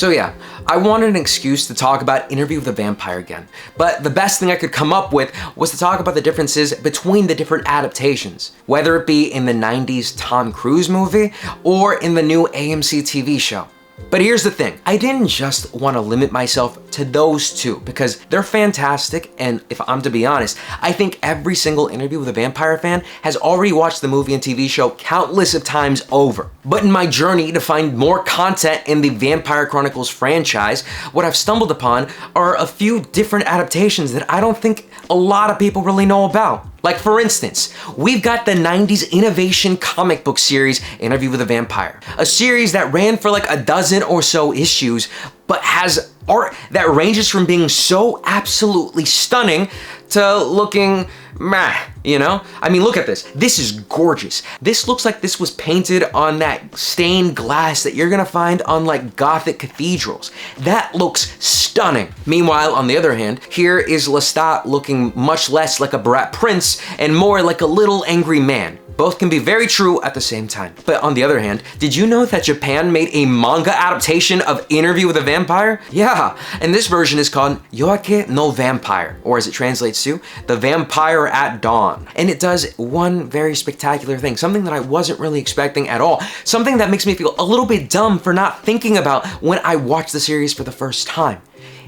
So yeah, I wanted an excuse to talk about Interview with the Vampire again, but the best thing I could come up with was to talk about the differences between the different adaptations, whether it be in the 90s Tom Cruise movie or in the new AMC TV show. But here's the thing, I didn't just want to limit myself to those two because they're fantastic, and if I'm to be honest, I think every single Interview with a Vampire fan has already watched the movie and TV show countless of times over. But in my journey to find more content in the Vampire Chronicles franchise, what I've stumbled upon are a few different adaptations that I don't think a lot of people really know about. Like for instance, we've got the 90s innovation comic book series, Interview with a Vampire. A series that ran for like a dozen or so issues, but has art that ranges from being so absolutely stunning to looking meh, you know? I mean, look at this. This is gorgeous. This looks like this was painted on that stained glass that you're gonna find on like Gothic cathedrals. That looks stunning. Meanwhile, on the other hand, here is Lestat looking much less like a brat prince and more like a little angry man. Both can be very true at the same time. But on the other hand, did you know that Japan made a manga adaptation of Interview with a Vampire? Yeah, and this version is called Yoake no Vampire, or as it translates to, The Vampire at Dawn. And it does one very spectacular thing, something that I wasn't really expecting at all, something that makes me feel a little bit dumb for not thinking about when I watched the series for the first time.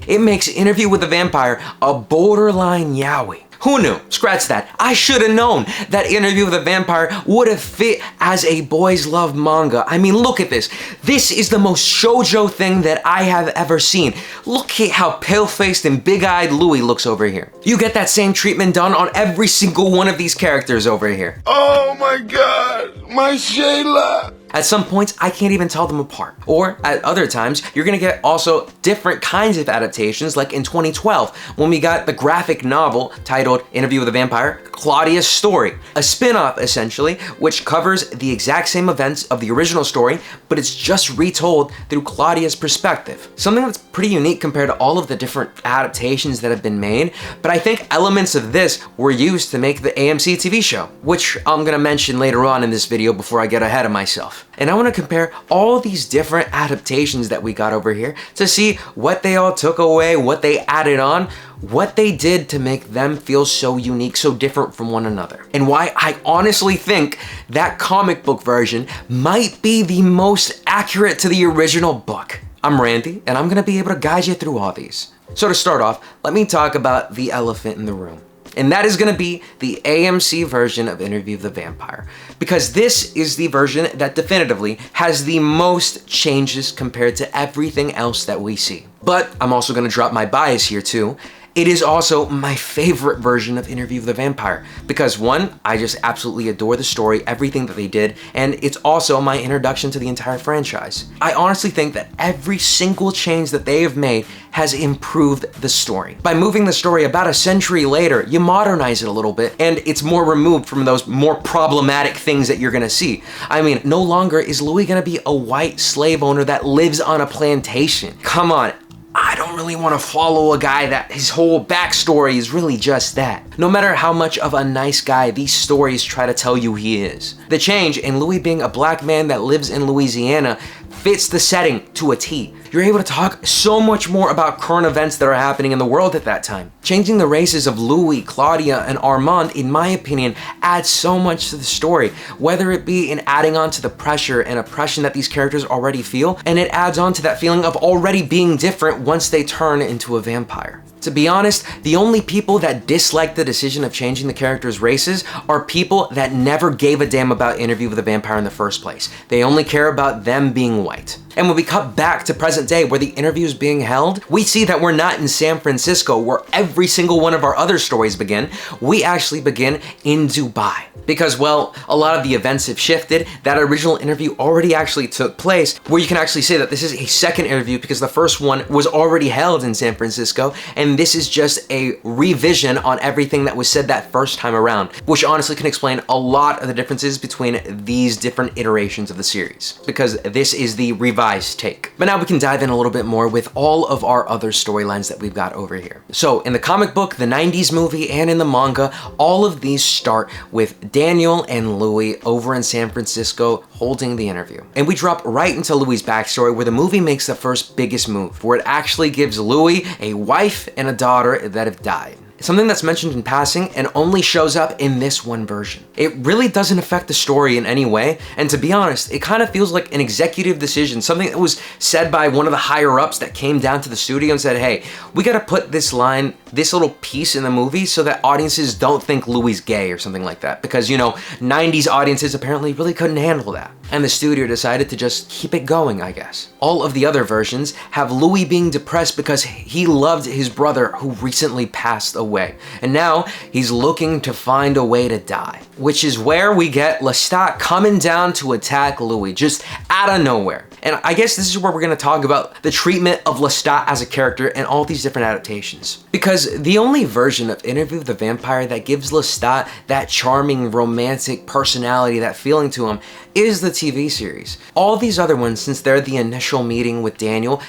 It makes Interview with a Vampire a borderline yaoi. Who knew? Scratch that. I should have known that Interview with a Vampire would have fit as a boys love manga. I mean, look at this. This is the most shoujo thing that I have ever seen. Look at how pale-faced and big-eyed Louis looks over here. You get that same treatment done on every single one of these characters over here. Oh my God, my Shayla. At some points, I can't even tell them apart. Or at other times, you're gonna get also different kinds of adaptations, like in 2012, when we got the graphic novel titled Interview with a Vampire, Claudia's Story. A spin-off, essentially, which covers the exact same events of the original story, but it's just retold through Claudia's perspective. Something that's pretty unique compared to all of the different adaptations that have been made, but I think elements of this were used to make the AMC TV show, which I'm gonna mention later on in this video before I get ahead of myself. And I want to compare all these different adaptations that we got over here to see what they all took away, what they added on, what they did to make them feel so unique, so different from one another. And why I honestly think that comic book version might be the most accurate to the original book. I'm Randy, and I'm going to be able to guide you through all these. So to start off, let me talk about the elephant in the room. And that is gonna be the AMC version of Interview with the Vampire, because this is the version that definitively has the most changes compared to everything else that we see. But I'm also gonna drop my bias here too. It is also my favorite version of Interview with the Vampire because one, I just absolutely adore the story, everything that they did, and it's also my introduction to the entire franchise. I honestly think that every single change that they have made has improved the story. By moving the story about a century later, you modernize it a little bit, and it's more removed from those more problematic things that you're gonna see. I mean, no longer is Louis gonna be a white slave owner that lives on a plantation. Come on. I don't really want to follow a guy that his whole backstory is really just that. No matter how much of a nice guy these stories try to tell you he is. The change in Louis being a black man that lives in Louisiana fits the setting to a T. You're able to talk so much more about current events that are happening in the world at that time. Changing the races of Louis, Claudia, and Armand, in my opinion, adds so much to the story, whether it be in adding on to the pressure and oppression that these characters already feel, and it adds on to that feeling of already being different once they turn into a vampire. To be honest, the only people that dislike the decision of changing the characters' races are people that never gave a damn about Interview with a Vampire in the first place. They only care about them being white. And when we cut back to present day where the interview is being held, we see that we're not in San Francisco where every single one of our other stories begin. We actually begin in Dubai. Because, well, a lot of the events have shifted. That original interview already actually took place, where you can actually say that this is a second interview because the first one was already held in San Francisco, and this is just a revision on everything that was said that first time around, which honestly can explain a lot of the differences between these different iterations of the series. Because this is the revised revised take. But now we can dive in a little bit more with all of our other storylines that we've got over here. So in the comic book, the 90s movie, and in the manga, all of these start with Daniel and Louis over in San Francisco holding the interview. And we drop right into Louis' backstory where the movie makes the first biggest move, where it actually gives Louis a wife and a daughter that have died. Something that's mentioned in passing and only shows up in this one version. It really doesn't affect the story in any way, and to be honest, it kind of feels like an executive decision, something that was said by one of the higher ups that came down to the studio and said, hey, we gotta put this line, this little piece in the movie so that audiences don't think Louis gay or something like that, because 90s audiences apparently really couldn't handle that. And the studio decided to just keep it going, I guess. All of the other versions have Louis being depressed because he loved his brother who recently passed away. And now he's looking to find a way to die. Which is where we get Lestat coming down to attack Louis, just out of nowhere. And I guess this is where we're gonna talk about the treatment of Lestat as a character and all these different adaptations. Because the only version of Interview with the Vampire that gives Lestat that charming, romantic personality, that feeling to him, is the TV series. All these other ones, since they're the initial meeting with Daniel,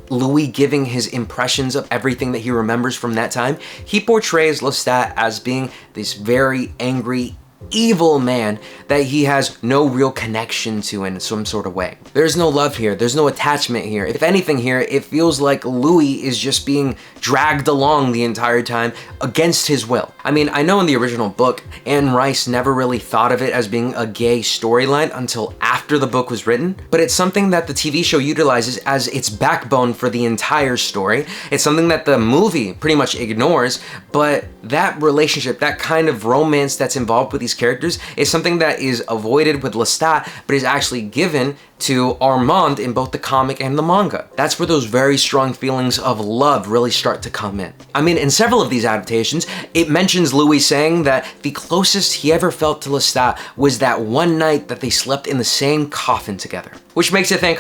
Louis giving his impressions of everything that he remembers from that time, he portrays Lestat as being this very angry, evil man that he has no real connection to in some sort of way. There's no love here, there's no attachment here. If anything here, it feels like Louis is just being dragged along the entire time against his will. I mean, I know in the original book, Anne Rice never really thought of it as being a gay storyline until after the book was written, but it's something that the TV show utilizes as its backbone for the entire story. It's something that the movie pretty much ignores, but that relationship, that kind of romance that's involved with these characters is something that is avoided with Lestat, but is actually given to Armand in both the comic and the manga. That's where those very strong feelings of love really start to come in. I mean, in several of these adaptations, it mentions Louis saying that the closest he ever felt to Lestat was that one night that they slept in the same coffin together. Which makes you think,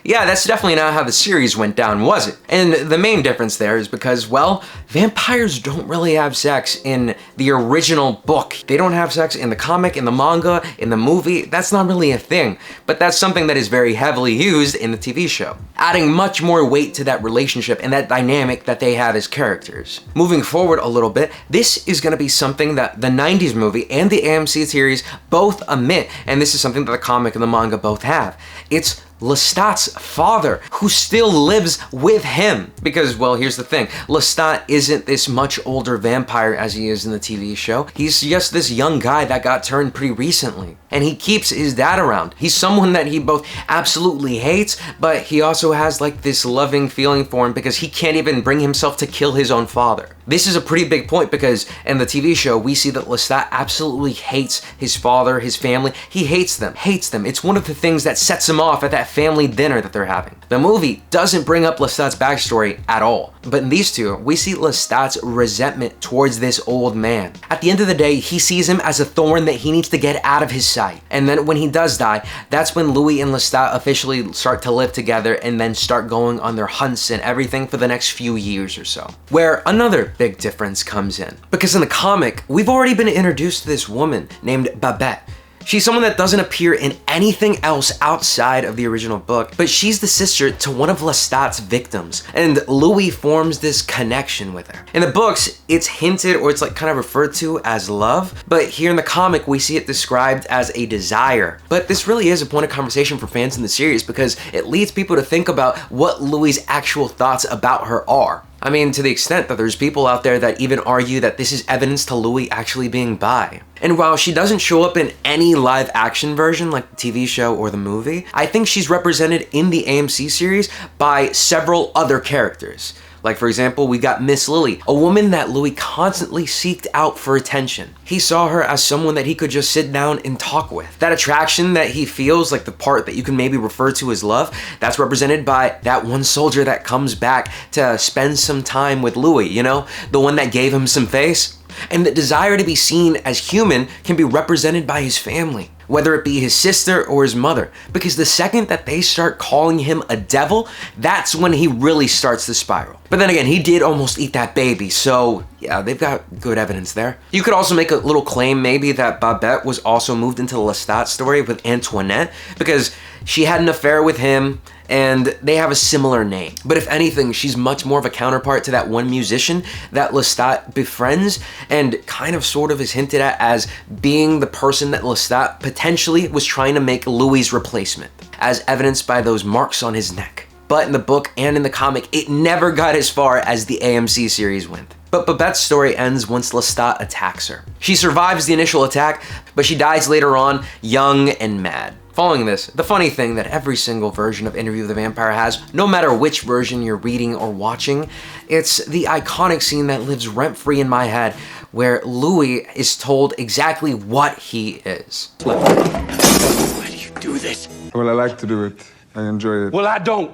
yeah, that's definitely not how the series went down, was it? And the main difference there is because, well, vampires don't really have sex in the original book. They don't have sex in the comic, in the manga, in the movie. That's not really a thing, but that's something that is very heavily used in the TV show, adding much more weight to that relationship and that dynamic that they have as characters. Moving forward a little bit, this is going to be something that the 90s movie and the AMC series both omit, and this is something that the comic and the manga both have. It's Lestat's father, who still lives with him. Because, well, here's the thing. Lestat isn't this much older vampire as he is in the TV show. He's just this young guy that got turned pretty recently. And he keeps his dad around. He's someone that he both absolutely hates, but he also has like this loving feeling for him because he can't even bring himself to kill his own father. This is a pretty big point because in the TV show, we see that Lestat absolutely hates his father, his family. He hates them. It's one of the things that sets him off at that family dinner that they're having. The movie doesn't bring up Lestat's backstory at all. But in these two, we see Lestat's resentment towards this old man. At the end of the day, he sees him as a thorn that he needs to get out of his sight. And then when he does die, that's when Louis and Lestat officially start to live together and then start going on their hunts and everything for the next few years or so. Where another big difference comes in. Because in the comic, we've already been introduced to this woman named Babette. She's someone that doesn't appear in anything else outside of the original book, but she's the sister to one of Lestat's victims, and Louis forms this connection with her. In the books, it's hinted or it's like kind of referred to as love, but here in the comic, we see it described as a desire. But this really is a point of conversation for fans in the series because it leads people to think about what Louis' actual thoughts about her are. I mean, to the extent that there's people out there that even argue that this is evidence to Louis actually being bi. And while she doesn't show up in any live action version like the TV show or the movie, I think she's represented in the AMC series by several other characters. Like, for example, we got Miss Lily, a woman that Louis constantly seeked out for attention. He saw her as someone that he could just sit down and talk with. That attraction that he feels, like the part that you can maybe refer to as love, that's represented by that one soldier that comes back to spend some time with Louis, you know? The one that gave him some face. And the desire to be seen as human can be represented by his family, whether it be his sister or his mother, because the second that they start calling him a devil, that's when he really starts to spiral. But then again, he did almost eat that baby, so yeah, they've got good evidence there. You could also make a little claim maybe that Babette was also moved into the Lestat story with Antoinette, because she had an affair with him, and they have a similar name. But if anything, she's much more of a counterpart to that one musician that Lestat befriends and kind of sort of is hinted at as being the person that Lestat potentially was trying to make Louis' replacement, as evidenced by those marks on his neck. But in the book and in the comic, it never got as far as the AMC series went. But Babette's story ends once Lestat attacks her. She survives the initial attack, but she dies later on, young and mad. Following this, the funny thing that every single version of Interview with the Vampire has, no matter which version you're reading or watching, it's the iconic scene that lives rent-free in my head, where Louis is told exactly what he is. Why do you do this? Well, I like to do it. I enjoy it. Well, I don't.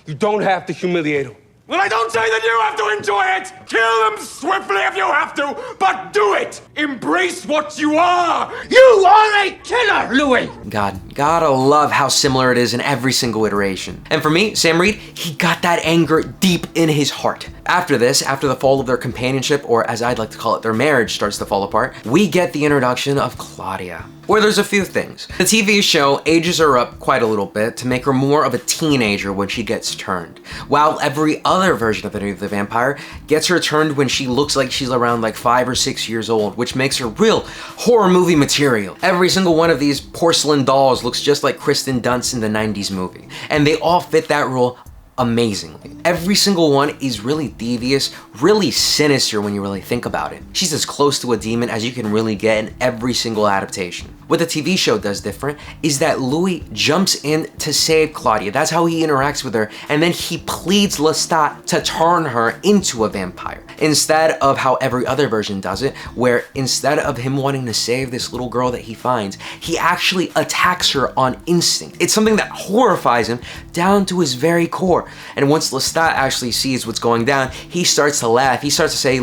You don't have to humiliate him. Well, I don't say that you have to enjoy it! Kill them swiftly if you have to, but do it! Embrace what you are! You are a killer, Louis! Gotta love how similar it is in every single iteration. And for me, Sam Reed, he got that anger deep in his heart. After this, after the fall of their companionship, or as I'd like to call it, their marriage starts to fall apart, we get the introduction of Claudia, where there's a few things. The TV show ages her up quite a little bit to make her more of a teenager when she gets turned, while every other version of Interview with the Vampire gets her turned when she looks like she's around like 5 or 6 years old, which makes her real horror movie material. Every single one of these porcelain dolls looks just like Kristen Dunst in the 90s movie, and they all fit that role amazingly. Every single one is really devious, really sinister when you really think about it. She's as close to a demon as you can really get in every single adaptation. What the TV show does different is that Louis jumps in to save Claudia. That's how he interacts with her, and then he pleads Lestat to turn her into a vampire, instead of how every other version does it, where instead of him wanting to save this little girl that he finds, he actually attacks her on instinct. It's something that horrifies him down to his very core. And once Lestat actually sees what's going down, he starts to laugh. He starts to say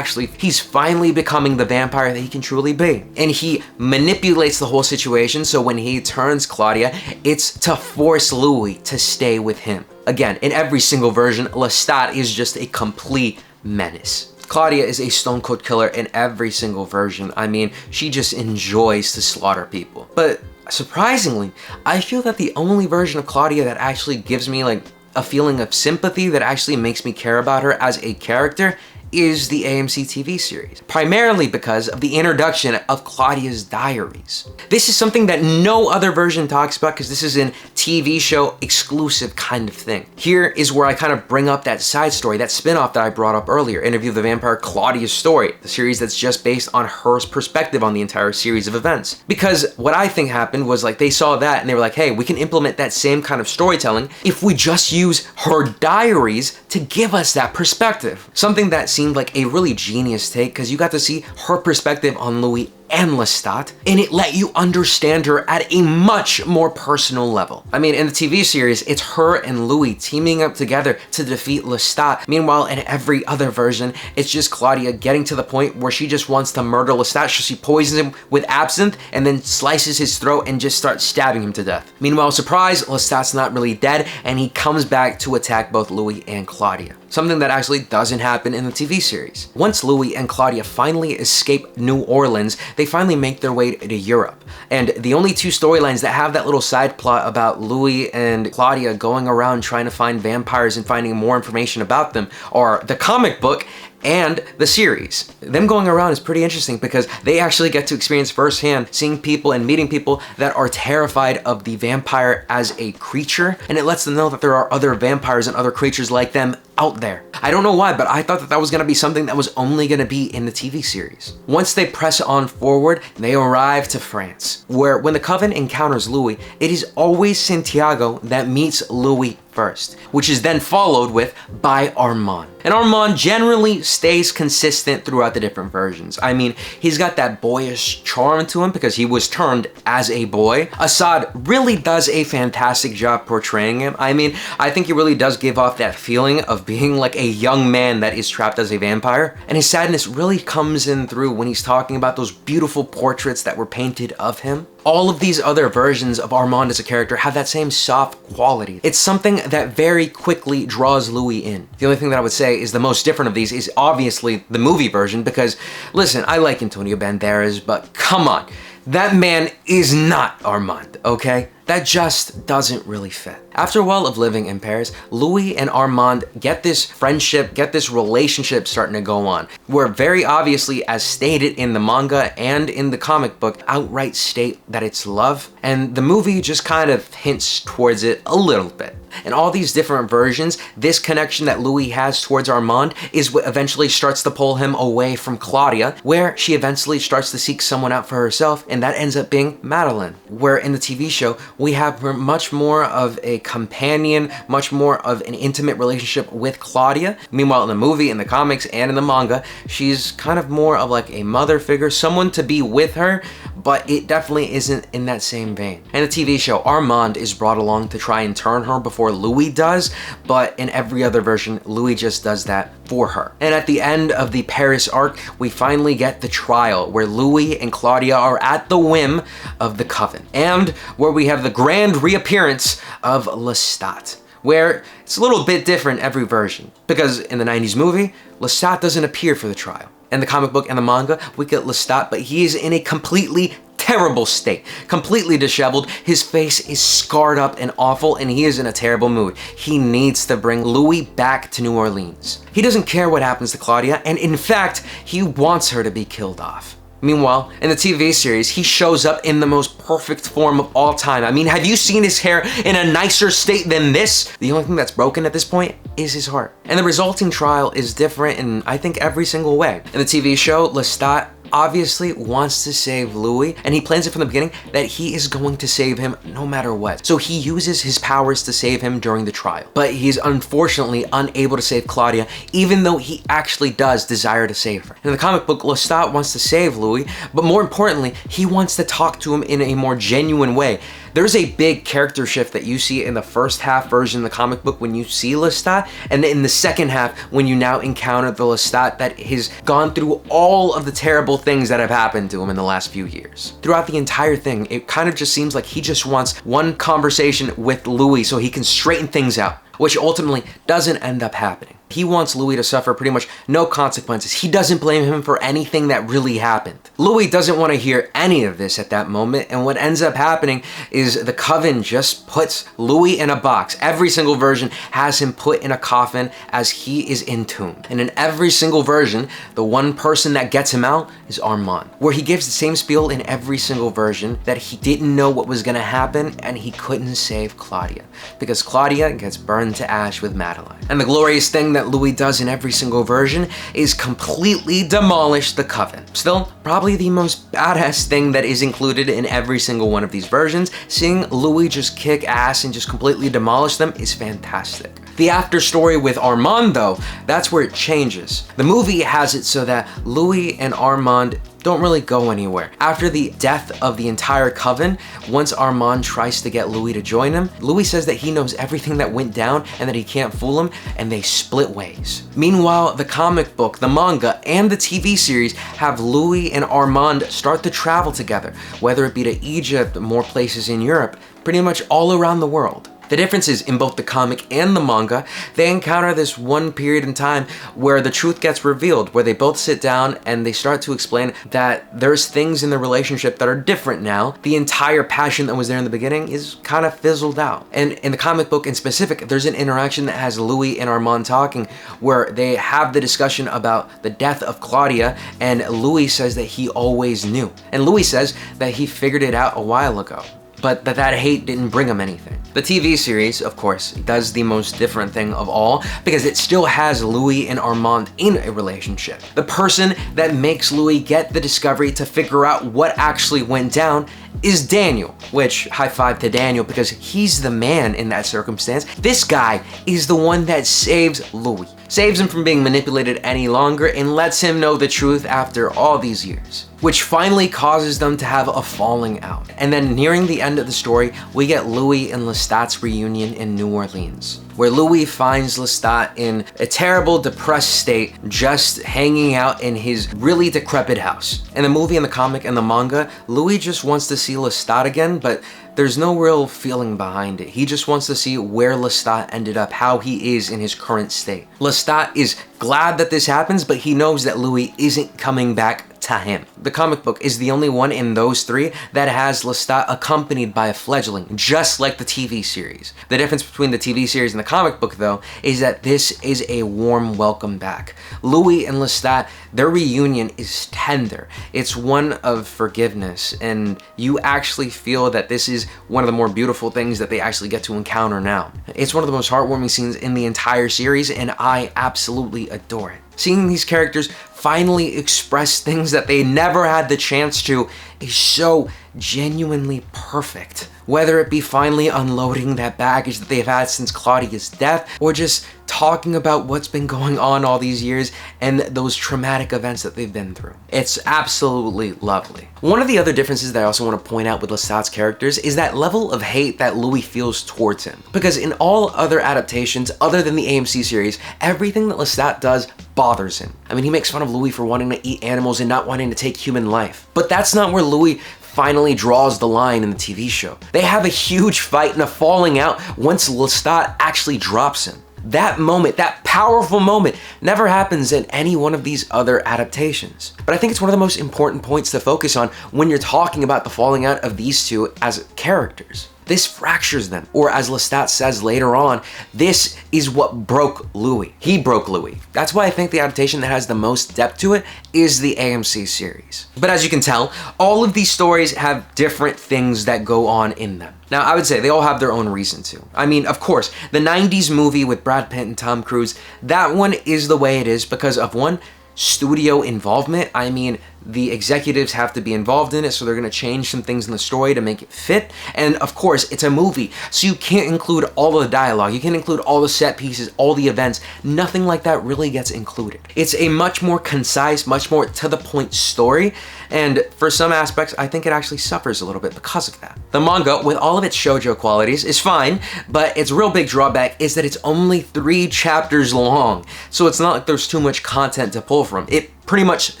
he's finally becoming the vampire that he can truly be. And he manipulates the whole situation, so when he turns Claudia, it's to force Louis to stay with him. Again, in every single version, Lestat is just a complete menace. Claudia is a stone cold killer in every single version. I mean, she just enjoys to slaughter people. But surprisingly, I feel that the only version of Claudia that actually gives me like a feeling of sympathy, that actually makes me care about her as a character, is the AMC TV series, primarily because of the introduction of Claudia's diaries. This is something that no other version talks about because this is a TV show exclusive kind of thing. Here is where I kind of bring up that side story, that spin-off that I brought up earlier, Interview with the Vampire, Claudia's story, the series that's just based on her perspective on the entire series of events. Because what I think happened was like they saw that and they were like, hey, we can implement that same kind of storytelling if we just use her diaries to give us that perspective. Something that seemed like a really genius take because you got to see her perspective on Louis and Lestat, and it let you understand her at a much more personal level. I mean, in the TV series, it's her and Louis teaming up together to defeat Lestat. Meanwhile, in every other version, it's just Claudia getting to the point where she just wants to murder Lestat, so she poisons him with absinthe and then slices his throat and just starts stabbing him to death. Meanwhile, surprise, Lestat's not really dead, and he comes back to attack both Louis and Claudia. Something that actually doesn't happen in the TV series. Once Louis and Claudia finally escape New Orleans, they finally make their way to Europe. And the only two storylines that have that little side plot about Louis and Claudia going around trying to find vampires and finding more information about them are the comic book and the series. Them going around is pretty interesting because they actually get to experience firsthand seeing people and meeting people that are terrified of the vampire as a creature, and it lets them know that there are other vampires and other creatures like them out there. I don't know why, but I thought that that was gonna be something that was only gonna be in the TV series. Once they press on forward, they arrive to France, where when the Coven encounters Louis, it is always Santiago that meets Louis first, which is then followed with by Armand. And Armand generally stays consistent throughout the different versions. I mean, he's got that boyish charm to him because he was turned as a boy. Assad really does a fantastic job portraying him. I mean, I think he really does give off that feeling of being like a young man that is trapped as a vampire. And his sadness really comes in through when he's talking about those beautiful portraits that were painted of him. All of these other versions of Armand as a character have that same soft quality. It's something that very quickly draws Louis in. The only thing that I would say is the most different of these is obviously the movie version because, listen, I like Antonio Banderas, but come on. That man is not Armand, okay? That just doesn't really fit. After a while of living in Paris, Louis and Armand get this friendship, get this relationship starting to go on, where very obviously, as stated in the manga and in the comic book, outright state that it's love, and the movie just kind of hints towards it a little bit. In all these different versions, this connection that Louis has towards Armand is what eventually starts to pull him away from Claudia, where she eventually starts to seek someone out for herself, and that ends up being Madeline, where in the TV show, we have her much more of a companion, much more of an intimate relationship with Claudia. Meanwhile, in the movie, in the comics, and in the manga, she's kind of more of like a mother figure, someone to be with her, but it definitely isn't in that same vein. In the TV show, Armand is brought along to try and turn her before Louis does, but in every other version, Louis just does that for her. And at the end of the Paris arc, we finally get the trial where Louis and Claudia are at the whim of the Coven, and where we have the grand reappearance of Lestat, where it's a little bit different every version, because in the 90s movie, Lestat doesn't appear for the trial. In the comic book and the manga, we get Lestat, but he is in a completely terrible state, completely disheveled. His face is scarred up and awful, and he is in a terrible mood. He needs to bring Louis back to New Orleans. He doesn't care what happens to Claudia, and in fact, he wants her to be killed off. Meanwhile, in the TV series, he shows up in the most perfect form of all time. I mean, have you seen his hair in a nicer state than this? The only thing that's broken at this point is his heart. And the resulting trial is different in, I think, every single way. In the TV show, Lestat obviously wants to save Louis, and he plans it from the beginning that he is going to save him no matter what. So he uses his powers to save him during the trial. But he's unfortunately unable to save Claudia, even though he actually does desire to save her. In the comic book, Lestat wants to save Louis, but more importantly, he wants to talk to him in a more genuine way. There's a big character shift that you see in the first half version of the comic book when you see Lestat, and in the second half when you now encounter the Lestat that has gone through all of the terrible things that have happened to him in the last few years. Throughout the entire thing, it kind of just seems like he just wants one conversation with Louis so he can straighten things out, which ultimately doesn't end up happening. He wants Louis to suffer pretty much no consequences. He doesn't blame him for anything that really happened. Louis doesn't want to hear any of this at that moment, and what ends up happening is the Coven just puts Louis in a box. Every single version has him put in a coffin as he is entombed. And in every single version, the one person that gets him out is Armand, where he gives the same spiel in every single version that he didn't know what was going to happen and he couldn't save Claudia, because Claudia gets burned to ash with Madeline. And the glorious thing that Louis does in every single version is completely demolish the Coven. Still, probably the most badass thing that is included in every single one of these versions, seeing Louis just kick ass and just completely demolish them is fantastic. The after story with Armand though, that's where it changes. The movie has it so that Louis and Armand don't really go anywhere. After the death of the entire Coven, once Armand tries to get Louis to join him, Louis says that he knows everything that went down and that he can't fool him, and they split ways. Meanwhile, the comic book, the manga, and the TV series have Louis and Armand start to travel together, whether it be to Egypt, more places in Europe, pretty much all around the world. The difference is, in both the comic and the manga, they encounter this one period in time where the truth gets revealed, where they both sit down and they start to explain that there's things in the relationship that are different now. The entire passion that was there in the beginning is kind of fizzled out. And in the comic book in specific, there's an interaction that has Louis and Armand talking where they have the discussion about the death of Claudia, and Louis says that he always knew. And Louis says that he figured it out a while ago, but that hate didn't bring him anything. The TV series, of course, does the most different thing of all because it still has Louis and Armand in a relationship. The person that makes Louis get the discovery to figure out what actually went down is Daniel, which high five to Daniel because he's the man in that circumstance. This guy is the one that saves Louis, saves him from being manipulated any longer and lets him know the truth after all these years, which finally causes them to have a falling out. And then nearing the end of the story, we get Louis and Lestat's reunion in New Orleans, where Louis finds Lestat in a terrible, depressed state, just hanging out in his really decrepit house. In the movie and the comic and the manga, Louis just wants to see Lestat again, but there's no real feeling behind it. He just wants to see where Lestat ended up, how he is in his current state. Lestat is glad that this happens, but he knows that Louis isn't coming back to him. The comic book is the only one in those three that has Lestat accompanied by a fledgling, just like the TV series. The difference between the TV series and the comic book, though, is that this is a warm welcome back. Louis and Lestat, their reunion is tender. It's one of forgiveness, and you actually feel that this is one of the more beautiful things that they actually get to encounter now. It's one of the most heartwarming scenes in the entire series, and I absolutely adore it. Seeing these characters finally express things that they never had the chance to is so genuinely perfect. Whether it be finally unloading that baggage that they've had since Claudia's death, or just talking about what's been going on all these years and those traumatic events that they've been through. It's absolutely lovely. One of the other differences that I also want to point out with Lestat's characters is that level of hate that Louis feels towards him. Because in all other adaptations, other than the AMC series, everything that Lestat does bothers him. I mean, he makes fun of Louis for wanting to eat animals and not wanting to take human life. But that's not where Louis finally draws the line in the TV show. They have a huge fight and a falling out once Lestat actually drops him. That moment, that powerful moment, never happens in any one of these other adaptations. But I think it's one of the most important points to focus on when you're talking about the falling out of these two as characters. This fractures them, or as Lestat says later on, this is what broke Louis. He broke Louis. That's why I think the adaptation that has the most depth to it is the AMC series. But as you can tell, all of these stories have different things that go on in them. Now, I would say they all have their own reason to. I mean, of course, the 90s movie with Brad Pitt and Tom Cruise, that one is the way it is because of one, studio involvement. I mean, the executives have to be involved in it, so they're going to change some things in the story to make it fit. And of course, it's a movie, so you can't include all of the dialogue. You can't include all the set pieces, all the events. Nothing like that really gets included. It's a much more concise, much more to the point story. And for some aspects, I think it actually suffers a little bit because of that. The manga, with all of its shoujo qualities, is fine, but its real big drawback is that it's only 3 chapters long. So it's not like there's too much content to pull from. It pretty much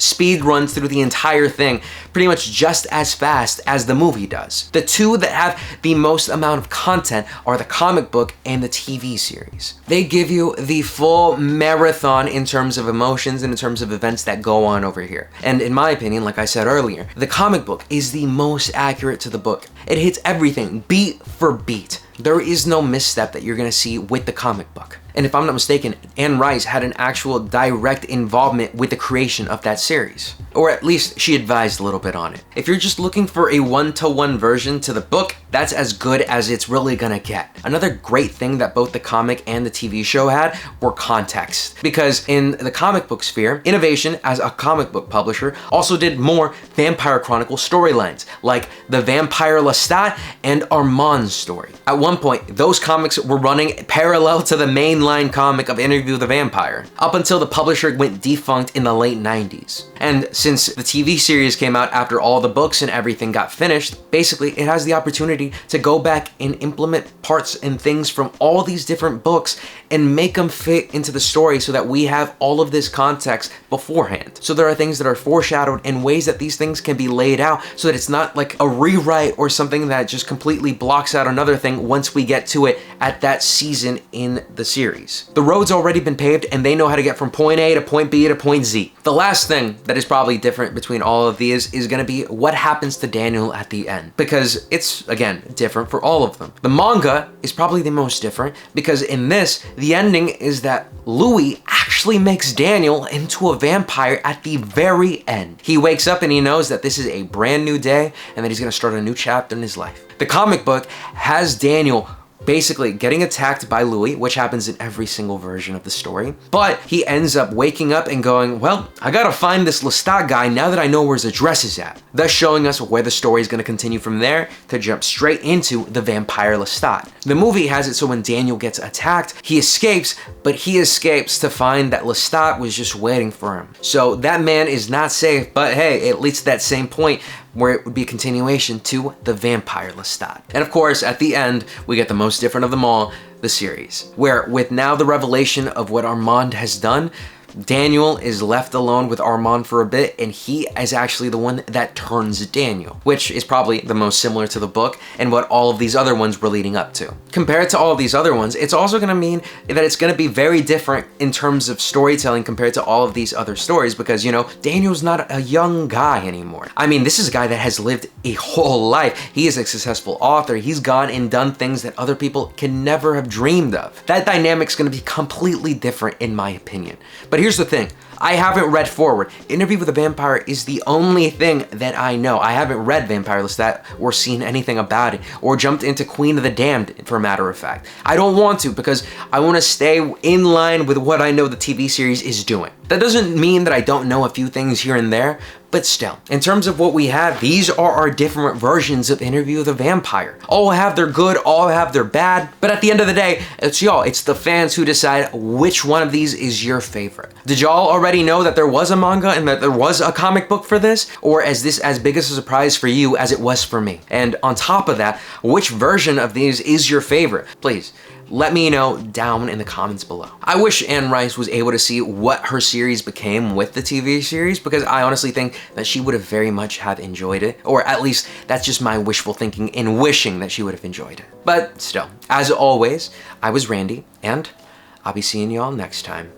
speed runs through the entire thing pretty much just as fast as the movie does. The two that have the most amount of content are the comic book and the TV series. They give you the full marathon in terms of emotions and in terms of events that go on over here. And in my opinion, like I said earlier, the comic book is the most accurate to the book. It hits everything beat for beat. There is no misstep that you're gonna see with the comic book. And if I'm not mistaken, Anne Rice had an actual direct involvement with the creation of that series. Or at least she advised a little bit on it. If you're just looking for a one-to-one version to the book, that's as good as it's really gonna get. Another great thing that both the comic and the TV show had were context. Because in the comic book sphere, Innovation, as a comic book publisher, also did more Vampire Chronicle storylines, like the Vampire Lestat and Armand's story. At one point, those comics were running parallel to the mainline comic of Interview with the Vampire, up until the publisher went defunct in the late 90s. And since the TV series came out after all the books and everything got finished, basically it has the opportunity to go back and implement parts and things from all these different books and make them fit into the story so that we have all of this context beforehand. So there are things that are foreshadowed and ways that these things can be laid out so that it's not like a rewrite or something that just completely blocks out another thing once we get to it at that season in the series. The road's already been paved and they know how to get from point A to point B to point Z. The last thing that is probably different between all of these is gonna be what happens to Daniel at the end, because it's, again, different for all of them. The manga is probably the most different because in this, the ending is that Louis actually makes Daniel into a vampire at the very end. He wakes up and he knows that this is a brand new day and that he's gonna start a new chapter in his life. The comic book has Daniel basically getting attacked by Louis, which happens in every single version of the story. But he ends up waking up and going, well, I gotta find this Lestat guy now that I know where his address is at. Thus showing us where the story is gonna continue from there to jump straight into the Vampire Lestat. The movie has it so when Daniel gets attacked, he escapes, but he escapes to find that Lestat was just waiting for him. So that man is not safe, but hey, it leads to that same point where it would be a continuation to the Vampire Lestat. And of course, at the end, we get the most different of them all, the series, where with now the revelation of what Armand has done, Daniel is left alone with Armand for a bit, and he is actually the one that turns Daniel, which is probably the most similar to the book and what all of these other ones were leading up to. Compared to all of these other ones, it's also gonna mean that it's gonna be very different in terms of storytelling compared to all of these other stories because, you know, Daniel's not a young guy anymore. I mean, this is a guy that has lived a whole life. He is a successful author. He's gone and done things that other people can never have dreamed of. That dynamic's gonna be completely different in my opinion. But here's the thing. I haven't read forward. Interview with a Vampire is the only thing that I know. I haven't read Vampire Lestat or seen anything about it or jumped into Queen of the Damned, for a matter of fact. I don't want to because I want to stay in line with what I know the TV series is doing. That doesn't mean that I don't know a few things here and there, but still, in terms of what we have, these are our different versions of Interview with a Vampire. All have their good, all have their bad, but at the end of the day, it's y'all, it's the fans who decide which one of these is your favorite. Did y'all already know that there was a manga and that there was a comic book for this? Or is this as big a surprise for you as it was for me? And on top of that, which version of these is your favorite? Please, let me know down in the comments below. I wish Anne Rice was able to see what her series became with the TV series because I honestly think that she would have very much have enjoyed it, or at least that's just my wishful thinking in wishing that she would have enjoyed it. But still, as always, I was Randy, and I'll be seeing y'all next time.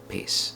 Peace.